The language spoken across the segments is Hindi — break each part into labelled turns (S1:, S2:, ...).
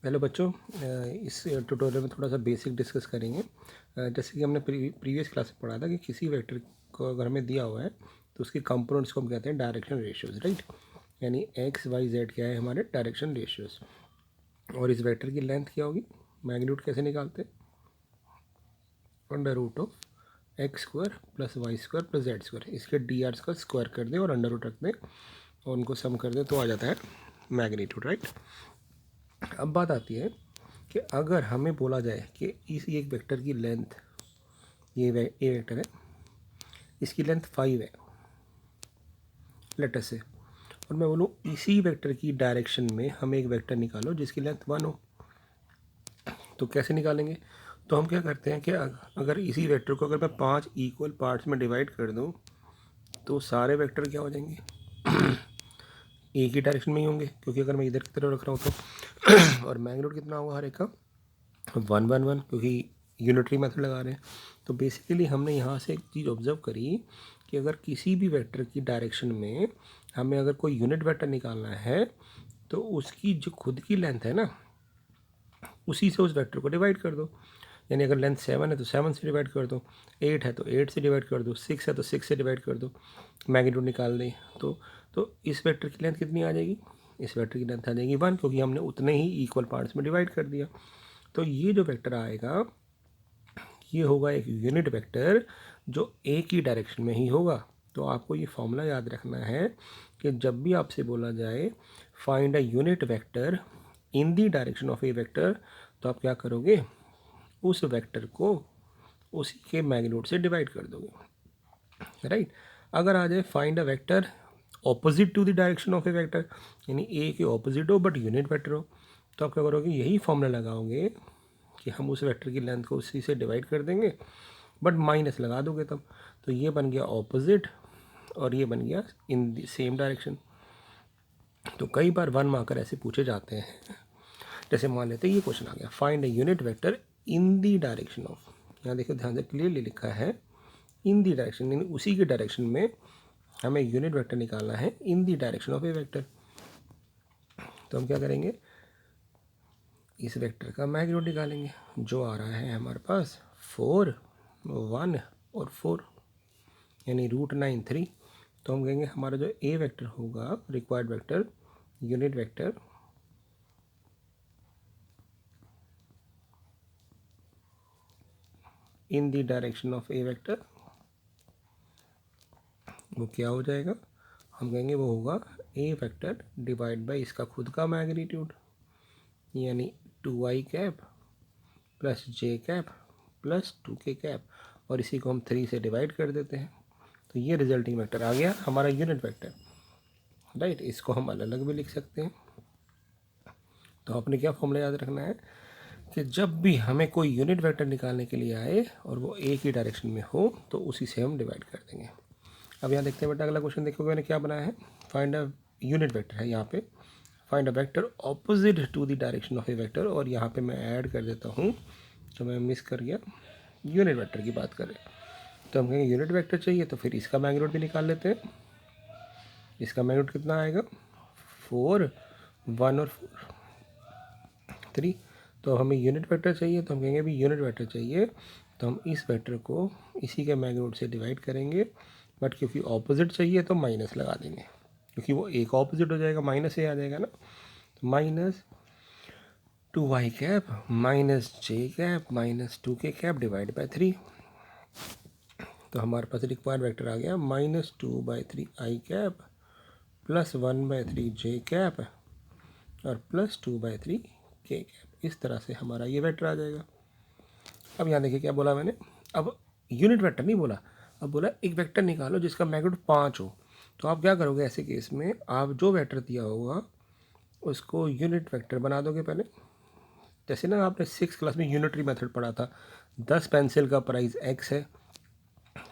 S1: हेलो बच्चों, इस ट्यूटोरियल में थोड़ा सा बेसिक डिस्कस करेंगे। जैसे कि हमने प्रीवियस क्लास में पढ़ा था कि किसी वेक्टर को अगर हमें दिया हुआ है तो उसके कंपोनेंट्स को हम कहते हैं डायरेक्शन रेशियोज, राइट। यानी एक्स वाई जेड क्या है हमारे डायरेक्शन रेशियोज। और इस वेक्टर की लेंथ क्या होगी, मैग्नीट्यूड कैसे निकालते हैं, under root of x square plus y square plus z square. इसके डी आर का स्क्वायर कर दें और अंडर रूट रख दें और उनको सम कर दें तो आ जाता है मैग्नीट्यूड, राइट। अब बात आती है कि अगर हमें बोला जाए कि इस एक वेक्टर की लेंथ, ये वेक्टर है, इसकी लेंथ 5 है लेटर से, और मैं बोलूँ इसी वेक्टर की डायरेक्शन में हमें एक वेक्टर निकालो जिसकी लेंथ 1 हो, तो कैसे निकालेंगे। तो हम क्या करते हैं कि अगर इसी वेक्टर को अगर मैं 5 इक्वल पार्ट्स में डिवाइड कर दूँ तो सारे वेक्टर क्या हो जाएंगे एक ही डायरेक्शन में ही होंगे, क्योंकि अगर मैं इधर की तरफ रख रहा हूँ तो और मैग्नीट्यूड कितना होगा हर एक का 1 1 1, क्योंकि यूनिटरी मेथड लगा रहे हैं। तो बेसिकली हमने यहाँ से एक चीज़ ऑब्जर्व करी कि अगर किसी भी वेक्टर की डायरेक्शन में हमें अगर कोई यूनिट वेक्टर निकालना है तो उसकी जो खुद की लेंथ है ना, उसी से उस वेक्टर को डिवाइड कर दो। यानी अगर लेंथ 7 है तो 7 से डिवाइड कर दो, 8 है तो 8 से डिवाइड कर दो, 6 है तो 6 से डिवाइड कर दो, मैग्नीट्यूड निकाल दें तो इस वेक्टर की लेंथ कितनी आ जाएगी, इस वेक्टर की लेंथ आ जाएगी 1, क्योंकि हमने उतने ही इक्वल पार्ट्स में डिवाइड कर दिया। तो ये जो वेक्टर आएगा ये होगा एक यूनिट वेक्टर जो एक ही डायरेक्शन में ही होगा। तो आपको ये फॉर्मूला याद रखना है कि जब भी आपसे बोला जाए find a unit vector in the direction of a vector, तो आप क्या करोगे, उस वेक्टर को उसी के मैग्नीट्यूड से डिवाइड कर दोगे, राइट। अगर आ जाए find a vector opposite to the direction of a vector, यानी ए के ऑपोजिट हो बट यूनिट वेक्टर हो, तो आप क्या करोगे, यही फॉर्मूला लगाओगे कि हम उस वेक्टर की लेंथ को उसी से डिवाइड कर देंगे बट माइनस लगा दोगे तब। तो ये बन गया ऑपोजिट और ये बन गया इन द सेम डायरेक्शन। तो कई बार 1 मार्कर ऐसे पूछे जाते हैं, जैसे मान लेते हैं ये क्वेश्चन आ गया find a unit vector in the direction of, यहाँ देखो ध्यान से क्लियरली लिखा है इन दी डायरेक्शन, यानी उसी के डायरेक्शन में हमें यूनिट वेक्टर निकालना है in the direction of a vector. तो हम क्या करेंगे, इस वेक्टर का मैग्नीट्यूड निकालेंगे जो आ रहा है हमारे पास 4 1 और 4, यानी √9 3। तो हम कहेंगे हमारा जो ए वेक्टर होगा required vector unit vector in the direction of a vector वो क्या हो जाएगा, हम कहेंगे वो होगा ए वेक्टर डिवाइड बाई इसका खुद का मैग्नीट्यूड, यानी 2i कैप प्लस जे कैप प्लस 2k कैप, और इसी को हम 3 से डिवाइड कर देते हैं। तो ये रिजल्टिंग वेक्टर आ गया हमारा यूनिट वेक्टर, राइट। इसको हम अलग अलग भी लिख सकते हैं। तो आपने क्या फॉर्मूला याद रखना है कि जब भी हमें कोई यूनिट वेक्टर निकालने के लिए आए और वो एक ही डायरेक्शन में हो तो उसी से हम डिवाइड कर देंगे। अब यहाँ देखते हैं बेटा, अगला क्वेश्चन देखोगे मैंने क्या बनाया है, फाइंड अ यूनिट वेक्टर है यहाँ पे, find a vector opposite to the direction of a vector, और यहाँ पे मैं ऐड कर देता हूँ, तो मैं मिस कर गया, यूनिट वेक्टर की बात करें तो हम कहेंगे यूनिट वेक्टर चाहिए तो फिर इसका मैग्नीट्यूड भी निकाल लेते हैं। इसका मैग्नीट्यूड कितना आएगा, 4 1 और 3। तो हमें यूनिट वेक्टर चाहिए तो हम कहेंगे भी यूनिट वेक्टर चाहिए तो हम इस वेक्टर को इसी के मैग्नीट्यूड से डिवाइड करेंगे, बट क्योंकि ऑपोजिट चाहिए तो माइनस लगा देंगे, क्योंकि वो एक ऑपोजिट हो जाएगा, माइनस से आ जाएगा ना, तो minus 2i cap minus J cap minus 2k cap divide by 3। तो हमारे पास रिक्वायर्ड वेक्टर आ गया -2/3 i cap plus 1/3 J cap और प्लस 2/3 k कैप। इस तरह से हमारा ये वेक्टर आ जाएगा। अब यहाँ देखिए क्या बोला मैंने, अब यूनिट वेक्टर नहीं बोला, अब बोला एक वेक्टर निकालो जिसका मैग्नीट्यूड 5 हो। तो आप क्या करोगे ऐसे केस में, आप जो वेक्टर दिया होगा उसको यूनिट वेक्टर बना दोगे पहले। जैसे ना आपने 6 क्लास में यूनिटरी मेथड पढ़ा था, 10 पेंसिल का प्राइस x है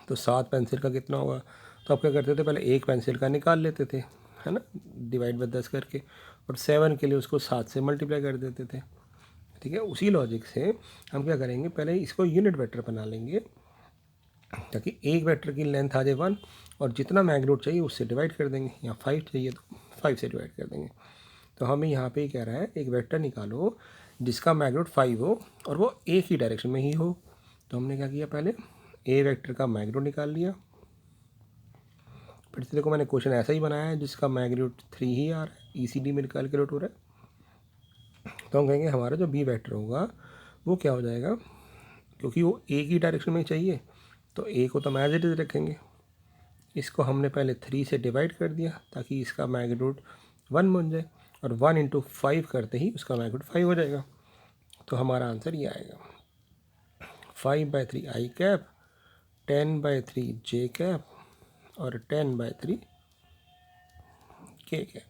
S1: तो 7 पेंसिल का कितना होगा, तो आप क्या करते थे, पहले एक पेंसिल का निकाल लेते थे, है ना, डिवाइड बाय 10 करके, और 7 के लिए उसको 7 से मल्टीप्लाई कर देते थे, ठीक है। उसी लॉजिक से हम क्या करेंगे, पहले इसको यूनिट वेक्टर बना लेंगे ताकि एक वेक्टर की लेंथ आ जाए 1 और जितना मैग्नीट्यूड चाहिए उससे डिवाइड कर देंगे, या 5 चाहिए तो 5 से डिवाइड कर देंगे। तो हमें यहाँ पे कह रहा है एक वेक्टर निकालो जिसका मैग्नीट्यूड 5 हो और वो एक ही डायरेक्शन में ही हो। तो हमने क्या किया, पहले ए वेक्टर का मैग्नीट्यूड निकाल लिया। फिर से देखो मैंने क्वेश्चन ऐसा ही बनाया है जिसका मैग्नीट्यूड 3 ही आ रहा है, ईसीडी में कैलकुलेट हो रहा है। तो हम कहेंगे हमारा जो बी वेक्टर होगा वो क्या हो जाएगा, क्योंकि वो एक ही डायरेक्शन में चाहिए तो ए को तो हम एज इट इज़ रखेंगे। इसको हमने पहले 3 से डिवाइड कर दिया ताकि इसका मैग्नीट्यूड 1 बन जाए, और 1 इंटू 5 करते ही उसका मैग्नीट्यूड 5 हो जाएगा। तो हमारा आंसर ये आएगा 5/3 आई कैप, 10/3 जे कैप और 10/3 के कैप।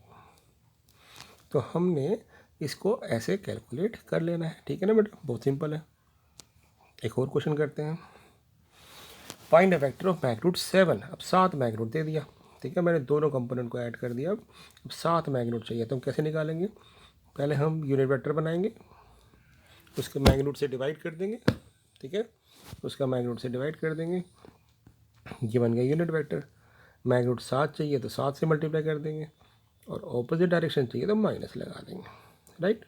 S1: तो हमने इसको ऐसे कैलकुलेट कर लेना है, ठीक है ना बेटा, बहुत सिंपल है। एक और क्वेश्चन करते हैं। Find a vector of magnitude 7। अब 7 मैग्नीट्यूड दे दिया, ठीक है, मैंने दोनों कंपोनेंट को ऐड कर दिया। अब 7 मैग्नीट्यूड चाहिए, तो हम कैसे निकालेंगे, पहले हम यूनिट वेक्टर बनाएंगे, उसके मैग्नीट्यूड से डिवाइड कर देंगे, ठीक है, उसका मैग्नीट्यूड से डिवाइड कर देंगे, ये बन गया यूनिट वेक्टर। मैग्नीट्यूड 7 चाहिए तो 7 से मल्टीप्लाई कर देंगे, और ऑपोजिट डायरेक्शन चाहिए तो माइनस लगा देंगे, राइट।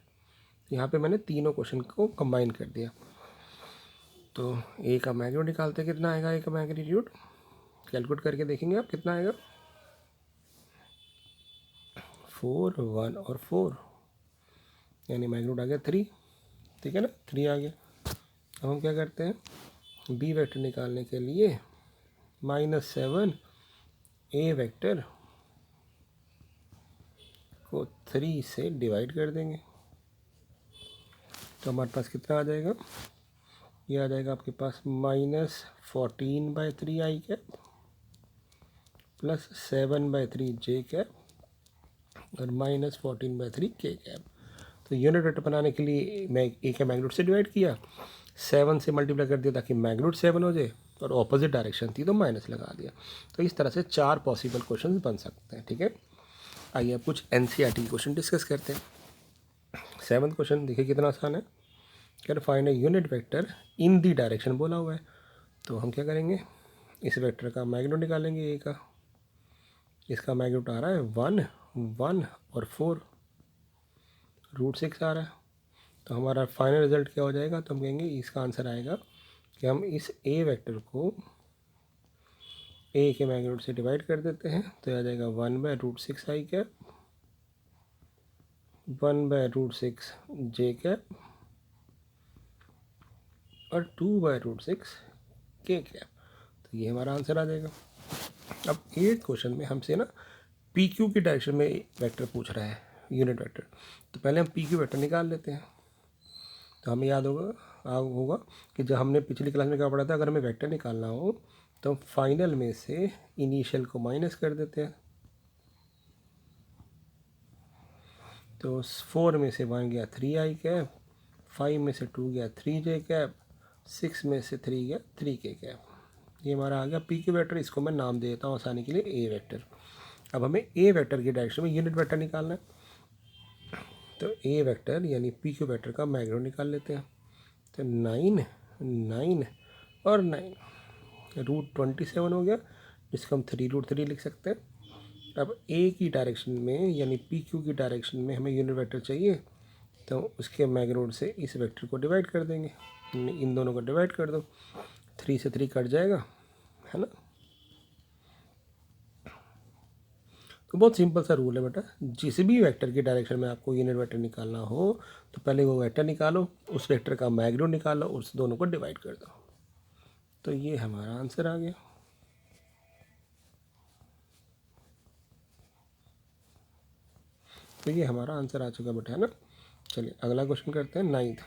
S1: यहाँ पे मैंने तीनों क्वेश्चन को कंबाइन कर दिया। तो ए का मैग्नीट्यूड निकालते हैं, कितना आएगा ए का मैग्नीट्यूड, कैलकुलेट करके देखेंगे आप कितना आएगा, 4, 1 और 4, यानी मैग्नीट्यूड आ गया 3, ठीक है ना, 3 आ गया। अब हम क्या करते हैं, बी वेक्टर निकालने के लिए -7 ए वेक्टर को 3 से डिवाइड कर देंगे। तो हमारे पास कितना आ जाएगा, ये आ जाएगा आपके पास -14/3 आई कैप प्लस 7/3 जे कैप और -14/3 के कैप। तो यूनिट वेक्टर बनाने के लिए मैं ए के मैग्नीट्यूड से डिवाइड किया, 7 से मल्टीप्लाई कर दिया ताकि मैग्नीट्यूड 7 हो जाए, और ऑपोजिट डायरेक्शन थी तो माइनस लगा दिया। तो इस तरह से 4 पॉसिबल क्वेश्चन बन सकते हैं, ठीक है। आइए अब कुछ एनसीईआरटी क्वेश्चन डिस्कस करते हैं। 7th क्वेश्चन देखिए कितना आसान है, क्या find a unit vector in the direction बोला हुआ है। तो हम क्या करेंगे, इस वेक्टर का मैग्नीट्यूड निकालेंगे ए का, इसका मैग्नीट्यूड आ रहा है 1, 1 और 4, √6 आ रहा है। तो हमारा फाइनल रिजल्ट क्या हो जाएगा, तो हम कहेंगे इसका आंसर आएगा कि हम इस ए वेक्टर को ए के मैग्नीट्यूड से डिवाइड कर देते हैं, तो आ जाएगा 1/√6 आई कैप, 1/√6 जे कैप और 2/√6 के कैप। तो ये हमारा आंसर आ जाएगा। अब 8th क्वेश्चन में हमसे ना पी क्यू की डायरेक्शन में वेक्टर पूछ रहा है, यूनिट वेक्टर। तो पहले हम पी क्यू वेक्टर निकाल लेते हैं। तो हमें याद होगा कि जब हमने पिछली क्लास में क्या पढ़ा था, अगर हमें वेक्टर निकालना हो तो हम फाइनल में से इनिशियल को माइनस कर देते हैं। तो 4 में से 1 गया 3 आई कैप, 5 में से 2 गया 3 जे कैप, 6 में से 3 गया 3 के कैप। ये हमारा आ गया पी क्यू वेक्टर। इसको मैं नाम दे देता हूँ आसानी के लिए ए वेक्टर। अब हमें ए वेक्टर की डायरेक्शन में यूनिट वेक्टर निकालना है, तो ए वेक्टर यानी पी क्यू वेक्टर का मैग्नीट्यूड निकाल लेते हैं। तो 9, 9 और 9, √27 हो गया, जिसको हम 3√3 लिख सकते हैं। अब ए की डायरेक्शन में यानी पी क्यू की डायरेक्शन में हमें यूनिट वेक्टर चाहिए, तो उसके मैग्नीट्यूड से इस वेक्टर को डिवाइड कर देंगे। इन दोनों को डिवाइड कर दो, 3 से 3 कट जाएगा, है ना। तो बहुत सिंपल सा रूल है बेटा, जिस भी वेक्टर की डायरेक्शन में आपको यूनिट वेक्टर निकालना हो तो पहले वो वेक्टर निकालो, उस वेक्टर का मैग्नीट्यूड निकालो, उस दोनों को डिवाइड कर दो। तो ये हमारा आंसर आ गया। तो ये हमारा आंसर आ चुका बेटा, है ना। चलिए अगला क्वेश्चन करते हैं, 9th।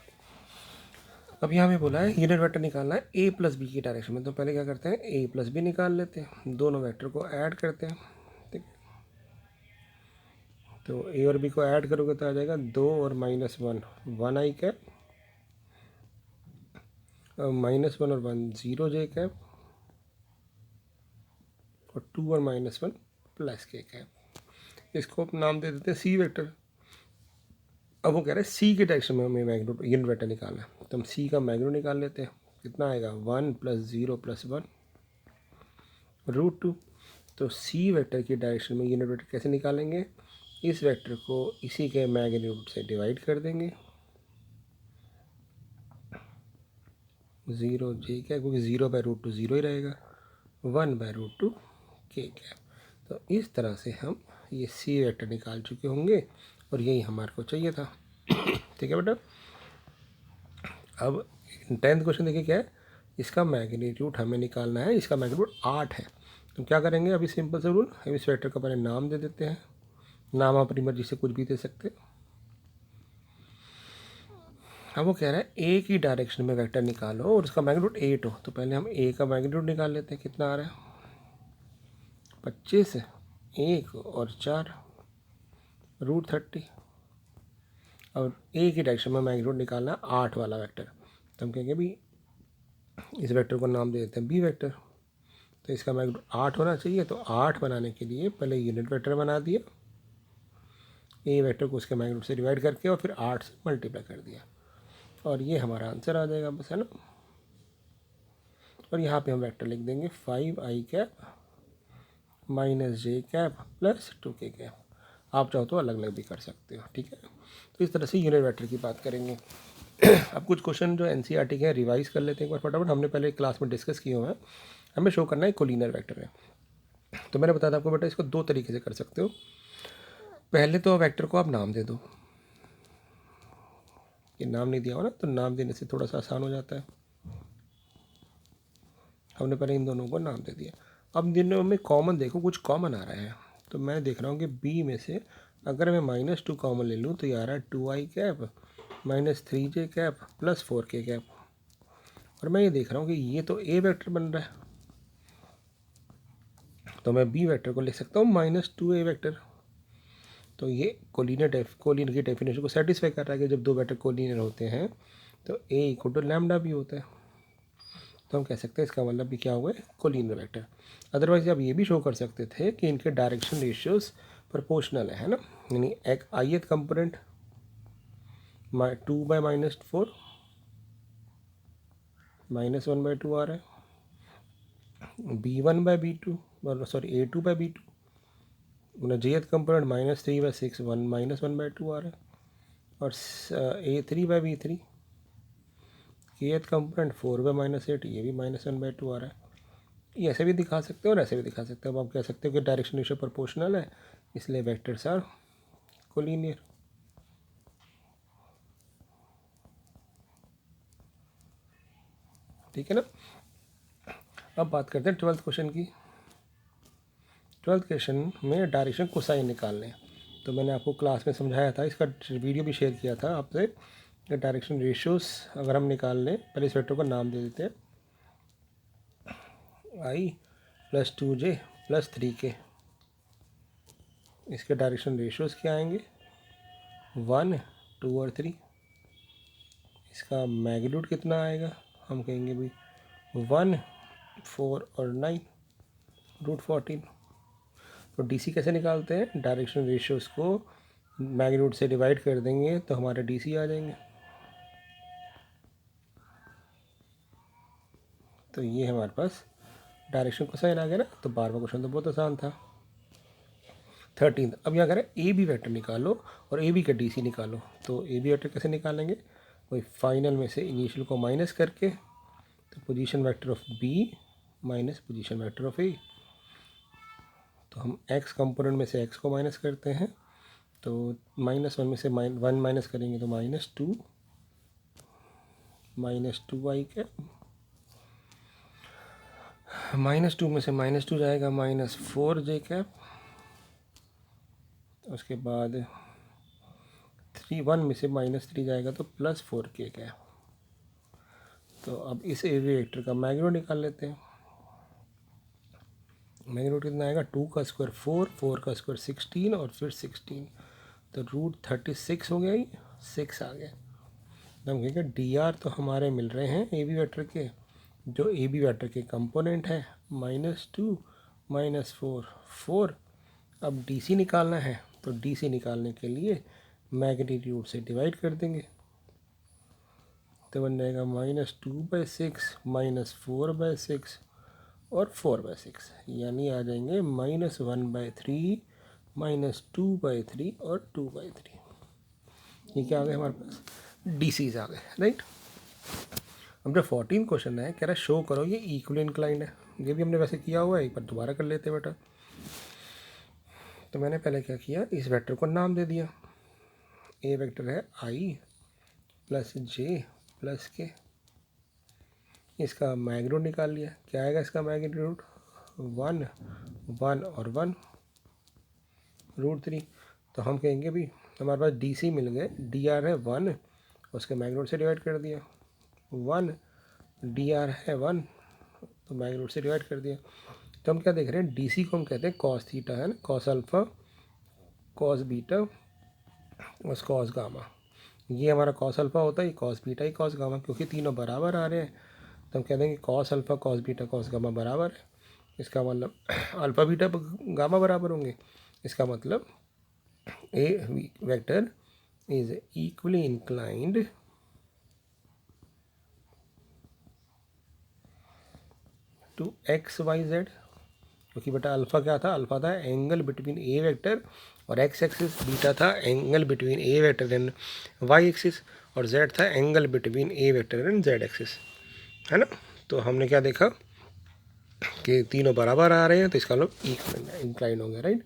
S1: अब यहाँ पे बोला है यूनिट वेक्टर निकालना है ए प्लस बी की डायरेक्शन में। तो पहले क्या करते हैं, ए प्लस बी निकाल लेते हैं, दोनों वेक्टर को ऐड करते हैं, ठीक है। तो ए और बी को ऐड करोगे तो आ जाएगा 2 और -1 1 आई कैप, -1 और 1 0 जे कैप, और 2 और -1 प्लस के कैप। इसको आप नाम दे देते हैं सी वेक्टर। अब वो कह रहे हैं सी के डायरेक्शन में हमें मैग्नीट्यूड यूनिट वेक्टर निकालना है, तो हम सी का मैग्नीट्यूड निकाल लेते हैं। कितना आएगा, 1 + 0 + 1 √2। तो सी वेक्टर की डायरेक्शन में यूनिट वेक्टर कैसे निकालेंगे, इस वेक्टर को इसी के मैग्नीट्यूड से डिवाइड कर देंगे, 0 j क्या, क्योंकि 0/√2 0 ही रहेगा, 1/√2 k कैप। तो इस तरह से हम ये सी वेक्टर निकाल चुके होंगे और यही हमारे को चाहिए था। ठीक है बेटा। अब 10th क्वेश्चन देखिए क्या है, इसका मैग्नीट्यूड हमें निकालना है, इसका मैग्नीट्यूड 8 है। तो क्या करेंगे, अभी सिंपल से रूल, हम इस वेक्टर का पहले नाम दे देते हैं, नाम आप अपनी मर्जी से कुछ भी दे सकते हैं। अब वो कह रहा है एक ही डायरेक्शन में वेक्टर निकालो और उसका मैग्नीट्यूड 8 हो। तो पहले हम ए का मैग्नीट्यूड निकाल लेते हैं, कितना आ रहा है, 25, 1 और 4 √30। और एक ही डायरेक्शन में मैग्नीट्यूड निकालना है 8 वाला वेक्टर। तो हम कहेंगे भी इस वेक्टर को नाम दे देते हैं बी वेक्टर। तो इसका मैग्नीट्यूड 8 होना चाहिए। तो 8 बनाने के लिए पहले यूनिट वेक्टर बना दिया, ए वेक्टर को उसके मैग्नीट्यूड से डिवाइड करके और फिर 8 से मल्टीप्लाई कर दिया, और ये हमारा आंसर आ जाएगा बस, है ना। और यहाँ पे हम वेक्टर लिख देंगे 5i cap minus j cap plus 2k cap. आप चाहो तो अलग अलग भी कर सकते हो, ठीक है। तो इस तरह से यूनिट वेक्टर की बात करेंगे। अब कुछ क्वेश्चन जो एनसीईआरटी के हैं रिवाइज कर लेते हैं एक बार फटाफट। हमने पहले क्लास में डिस्कस किए हुए हैं। हमें शो करना है कोलिनियर वेक्टर है। तो मैंने बताया था आपको बेटा, इसको दो तरीके से कर सकते हो। पहले तो वेक्टर को आप नाम दे दो, ये नाम नहीं दिया हो ना, तो नाम देने से थोड़ा सा आसान हो जाता है। हमने पहले इन दोनों को नाम दे दिया। अब दोनों में कॉमन देखो, कुछ कॉमन आ रहा है। तो मैं देख रहा हूँ कि बी में से अगर मैं -2 कॉमन ले लूँ तो ये आ रहा है 2i cap minus 3j cap plus 4k cap. और मैं ये देख रहा हूँ कि ये तो ए वेक्टर बन रहा है, तो मैं बी वेक्टर को लिख सकता हूँ -2a वेक्टर। तो ये कोलिनियर की डेफिनेशन को सेटिस्फाई कर रहा है कि जब दो वेक्टर कोलिनियर होते हैं तो ए इक्वल टू लैम्डा भी होता है। तो हम कह सकते हैं इसका मतलब भी क्या हुआ है, कोलिनियर वेक्टर। अदरवाइज आप ये भी शो कर सकते थे कि इनके डायरेक्शन रेशियोज प्रोपोर्शनल है ना। यानी एक ith कंपोनेंट 2/-4 -1/2 आ रहा है, B1/B2 सॉरी A2/B2 मतलब jth कंपोनेंट -3/6 -1/2 आ रहा है, और A3/B3 kth कंपोनेंट 4/-8 ये भी -1/2 आ रहा है। ये ऐसे भी दिखा सकते हो और ऐसे भी दिखा सकते हो। अब आप कह सकते हो कि डायरेक्शन रेशियो प्रोपोर्शनल है, इसलिए वेक्टर्स आर कोलिनियर। ठीक है ना। अब बात करते हैं 12th क्वेश्चन की। 12th क्वेश्चन में डायरेक्शन कोसाइन निकालने। तो मैंने आपको क्लास में समझाया था, इसका वीडियो भी शेयर किया था आपसे। डायरेक्शन रेशियोज अगर हम निकाल लें, पहले इस वेक्टर को नाम दे देते हैं i + 2j + 3k। इसके डायरेक्शन रेशियोज क्या आएंगे, 1, 2 और 3। इसका मैग्नीट्यूड कितना आएगा, हम कहेंगे भाई 1, 4 और 9 √14। तो डीसी कैसे निकालते हैं, डायरेक्शन रेशियोज को मैग्नीट्यूड से डिवाइड कर देंगे तो हमारे डीसी आ जाएंगे। तो ये हमारे पास डायरेक्शन कोसाइन आ गया ना। तो 12वां क्वेश्चन तो बहुत आसान था। 13th, अब यहाँ करें ए बी वेक्टर निकालो और ए बी का डीसी निकालो। तो ए बी वेक्टर कैसे निकालेंगे, वही फाइनल में से इनिशियल को माइनस करके, तो position vector of B minus position vector of A. तो हम एक्स कंपोनेंट में से एक्स को माइनस करते हैं, तो -1 में से 1 माइनस करेंगे तो -2 -2i कैप, -2 में से -2 जाएगा -4j कैप। उसके बाद 1 में से -3 जाएगा तो +4k कैप। तो अब इस ए बी वेक्टर का मैग्नीट्यूड निकाल लेते हैं। मैग्नीट्यूड कितना आएगा, 2 का स्क्वायर 4, 4 का स्क्वायर 16 और फिर 16, तो √36 हो गया, ही 6 आ गया। तो हम कहेंगे डी आर तो हमारे मिल रहे हैं ए बी वेक्टर के, जो ए बी वेक्टर के कंपोनेंट है, -2 -4 4। अब डी सी निकालना है, तो डी सी निकालने के लिए मैग्नीट्यूड से डिवाइड कर देंगे, तो बन जाएगा -2/6 -4/6 और 4/6, यानी आ जाएंगे -1/3 -2/3 और 2/3। ये क्या आ गया हमारे पास, DCs आ गए, राइट। अब जो 14 क्वेश्चन है, कह रहा है शो करो ये इक्वली इंक्लाइंड है। ये भी हमने वैसे किया हुआ है, एक बार दोबारा कर लेते हैं बेटा। तो मैंने पहले क्या किया, इस वेक्टर को नाम दे दिया। ए वेक्टर है I + J + K। इसका मैग्नीट्यूड निकाल लिया। क्या आएगा इसका मैग्नीट्यूड, 1 1 और 1 √3। तो हम कहेंगे भी हमारे पास DC मिल गए, DR है 1, उसके मैग्नीट्यूड से डिवाइड कर दिया। 1 DR है 1, तो मैग्नीट्यूड से डिवाइड कर दिया। तो हम क्या देख रहे हैं, DC को हम कहते हैं कॉस थीटा, है ना, कॉस अल्फ़ा, कॉस बीटा और कॉस गामा। ये हमारा कॉस अल्फ़ा होता है, ये कॉस बीटा, ही कॉस गामा, क्योंकि तीनों बराबर आ रहे हैं तो हम कह देंगे cos alpha cos beta cos gamma बराबर है। इसका मतलब अल्फ़ा बीटा गामा बराबर होंगे। इसका मतलब A vector is equally inclined to XYZ, क्योंकि बेटा अल्फ़ा क्या था, अल्फ़ा था एंगल बिटवीन ए वेक्टर और X एक्सिस, बीटा था angle between A vector and Y axis, और Z था angle between A vector and Z axis, है ना। तो हमने क्या देखा कि तीनों बराबर आ रहे हैं, तो इसका मतलब इंक्लाइन हो गया, राइट।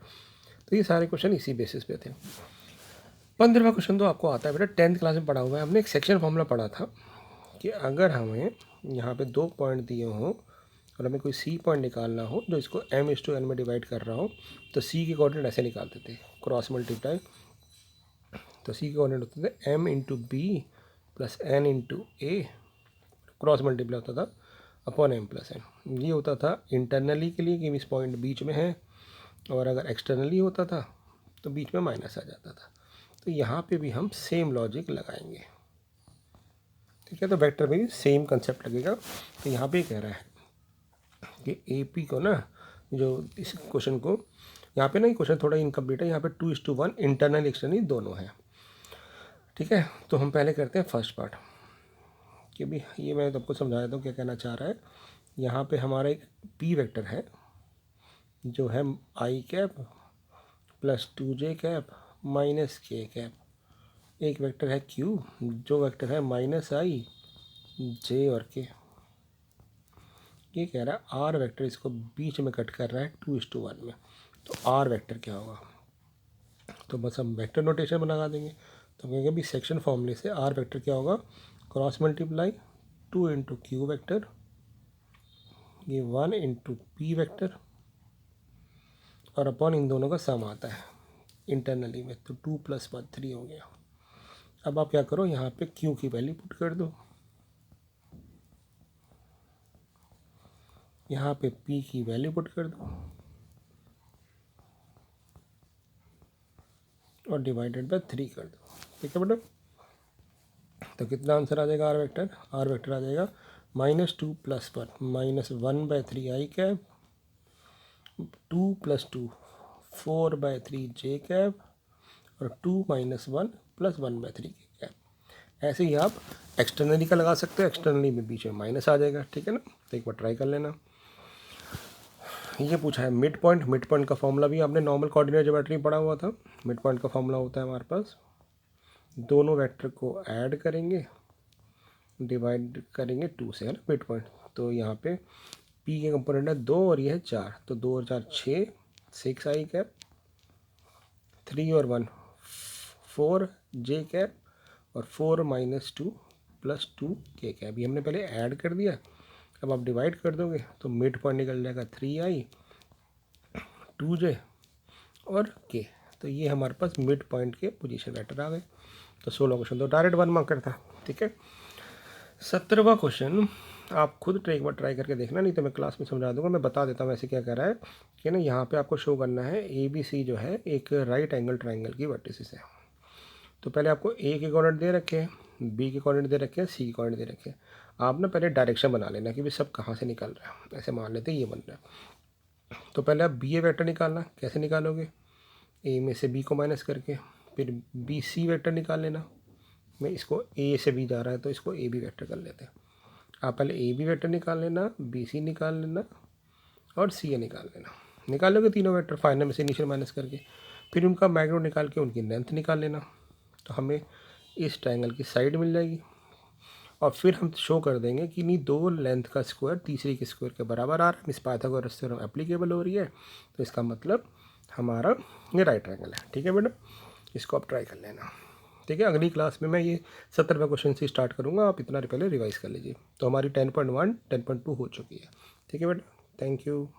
S1: तो ये सारे क्वेश्चन इसी बेसिस पे थे। 15वां क्वेश्चन तो आपको आता है बेटा, 10th क्लास में पढ़ा हुआ है। हमने एक सेक्शन फॉर्मूला पढ़ा था कि अगर हमें यहाँ पे 2 पॉइंट दिए हों और हमें कोई C पॉइंट निकालना हो जो इसको m/n में डिवाइड कर रहा हो, तो C के कोऑर्डिनेट ऐसे निकालते थे, क्रॉस मल्टीप्लाई। तो C के कोऑर्डिनेट होते थे m × B + n × A, cross multiply होता था अपॉन m + n। ये होता था इंटरनली के लिए कि इस पॉइंट बीच में है, और अगर एक्सटर्नली होता था तो बीच में माइनस आ जाता था। तो यहाँ पे भी हम सेम लॉजिक लगाएंगे, ठीक है। तो वेक्टर में भी सेम कंसेप्ट लगेगा। तो यहाँ पे कह रहा है कि AP को ना, जो इस क्वेश्चन को यहाँ पे ना, ये क्वेश्चन थोड़ा इनकम्प्लीट है, यहाँ पे 2:1 इंटरनल एक्सटर्नली दोनों है, ठीक है। तो हम पहले करते हैं फर्स्ट पार्ट, कि भी ये मैं आपको समझा देता हूँ क्या कहना चाह रहा है। यहाँ पे हमारा एक P वेक्टर है जो है I cap + 2J cap - K cap. एक वेक्टर है Q जो वेक्टर है -I J और K। ये कह रहा है R वेक्टर इसको बीच में कट कर रहा है 2:1 में, तो R वेक्टर क्या होगा। तो बस हम वेक्टर नोटेशन बना देंगे। तो कहेंगे भी सेक्शन फॉर्मूले से R वेक्टर क्या होगा, क्रॉस मल्टीप्लाई 2 × Q वेक्टर, ये 1 × P वेक्टर, और अपॉन इन दोनों का सम आता है इंटरनली में, तो 2 + 1 3 हो गया। अब आप क्या करो, यहाँ पे Q की वैल्यू पुट कर दो, यहाँ पे P की वैल्यू पुट कर दो, और डिवाइडेड बाय 3 कर दो, ठीक है बेटा। तो कितना आंसर आ जाएगा, आर वेक्टर आ जाएगा -2 + 1 -1/3 I कैप, 2 + 2 4/3 J कैप, और 2 - 1 + 1/3 K कैप। ऐसे ही आप एक्सटर्नली का लगा सकते हो, एक्सटर्नली में बीच में माइनस आ जाएगा, ठीक है ना। तो एक बार ट्राई कर लेना। ये पूछा है मिड पॉइंट का फॉर्मूला भी आपने नॉर्मल कोऑर्डिनेट ज्योमेट्री में पढ़ा हुआ था। मिड पॉइंट का फॉर्मूला होता है हमारे पास, दोनों वेक्टर को ऐड करेंगे, डिवाइड करेंगे 2 से, है ना, मिड पॉइंट। तो यहाँ पे P के कंपोनेंट है 2 और ये है 4, तो 2 और 4 6 I कैप, 3 और 1 4 J कैप, और 4 - 2 + 2 K कैप। ये हमने पहले ऐड कर दिया। अब आप डिवाइड कर दोगे तो मिड पॉइंट निकल जाएगा 3I 2J और K। तो ये हमारे पास मिड पॉइंट के पोजीशन वेक्टर आ गए। तो 16 क्वेश्चन तो डायरेक्ट 1 मार्कर था, ठीक है। 17वां क्वेश्चन आप खुद एक बार ट्राई करके देखना, नहीं तो मैं क्लास में समझा दूंगा। मैं बता देता हूँ ऐसे क्या कर रहा है कि ना, यहाँ पे आपको शो करना है ABC जो है एक राइट एंगल ट्राइंगल की वर्टिसेस है। तो पहले आपको A के कोऑर्डिनेट दे रखे हैं, B के कोऑर्डिनेट दे रखे हैं, C के कोऑर्डिनेट दे रखे हैं। आप ना पहले डायरेक्शन बना लेना कि भाई सब कहाँ से निकल रहा है। ऐसे मान लेते हैं ये बन रहा है। तो पहले आप BA वेक्टर निकालना, कैसे निकालोगे, A में से B को माइनस करके, फिर BC वेक्टर निकाल लेना। मैं इसको A से B जा रहा है तो इसको AB वेक्टर कर लेते हैं। आप पहले AB वेक्टर निकाल लेना, BC निकाल लेना और CA निकाल लेना। निकाल लोगे तीनों वेक्टर फाइनल में से इनिशियल माइनस करके, फिर उनका बैकग्राउंड निकाल के उनकी लेंथ निकाल लेना, तो हमें इस ट्रायंगल की साइड मिल जाएगी। और फिर हम शो कर देंगे कि नहीं दो लेंथ का स्क्वायर तीसरे के स्क्वायर के बराबर आ रहा है, इस पाइथागोरस थ्योरम एप्लीकेबल हो रही है, तो इसका मतलब हमारा ये राइट ट्रायंगल है। ठीक है बेटा, इसको आप ट्राई कर लेना। ठीक है, अगली क्लास में मैं ये 70वें क्वेश्चन से स्टार्ट करूँगा, आप इतना पहले रिवाइज कर लीजिए। तो हमारी 10.1 10.2 हो चुकी है। ठीक है बेटा, थैंक यू।